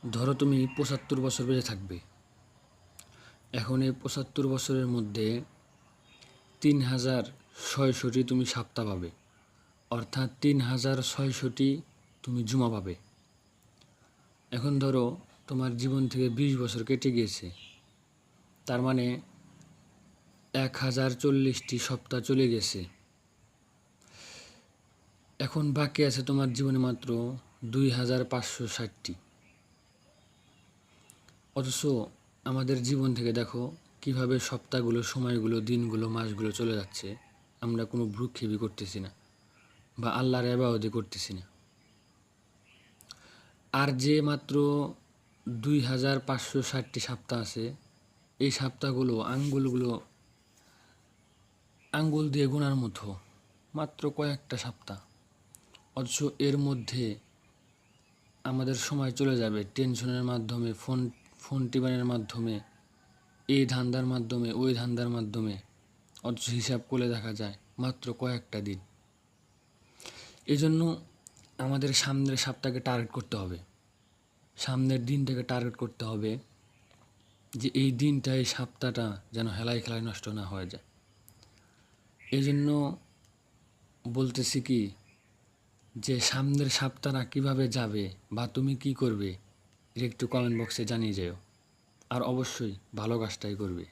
ধরো তুমি ৭৫ বছর বেঁচে থাকবে। এখন এই ৭৫ বছরের মধ্যে ৩,৬০০টি তুমি সপ্তাহ পাবে, অর্থাৎ ৩,৬০০টি তুমি জুমা পাবে। এখন ধরো তোমার জীবন থেকে ২০ বছর কেটে গিয়েছে, তার মানে ১,০৪০টি সপ্তাহ চলে গেছে। এখন বাকি আছে তোমার জীবনে মাত্র ২,৫৬০টি। অথচ আমাদের জীবন থেকে দেখো কিভাবে সপ্তাহগুলো, সময়গুলো, দিনগুলো, মাসগুলো চলে যাচ্ছে। আমরা কোনো ভ্রুক্ষেপই করতেছি না বা আল্লাহর ইবাদতই করতেছি না। আর যে মাত্র ২,৫৬০টি সপ্তাহ আছে, এই সপ্তাহগুলো আঙ্গুল দিয়ে গোনার মতো, মাত্র কয়েকটা সপ্তাহ। অথচ এর মধ্যে আমাদের সময় চলে যাবে টেনশনের মাধ্যমে, ফোন টিপানের মাধ্যমে, এই ধান্দার মাধ্যমে, ওই ধান্দার মাধ্যমে। অথচ হিসাব করে দেখা যায় মাত্র কয়েকটা দিন। এই জন্য আমাদের সামনের সপ্তাহকে টার্গেট করতে হবে, সামনের দিনটাকে টার্গেট করতে হবে, যে এই দিনটা, এই সপ্তাহটা যেন হেলায় খেলায় নষ্ট না হয়ে যায়। এই জন্য বলতেছি কি, যে সামনের সপ্তাহটা কীভাবে যাবে বা তুমি কি করবে, এটা একটু কমেন্ট বক্সে জানিয়ে যেও। আর অবশ্যই ভালো কাজটাই করবে।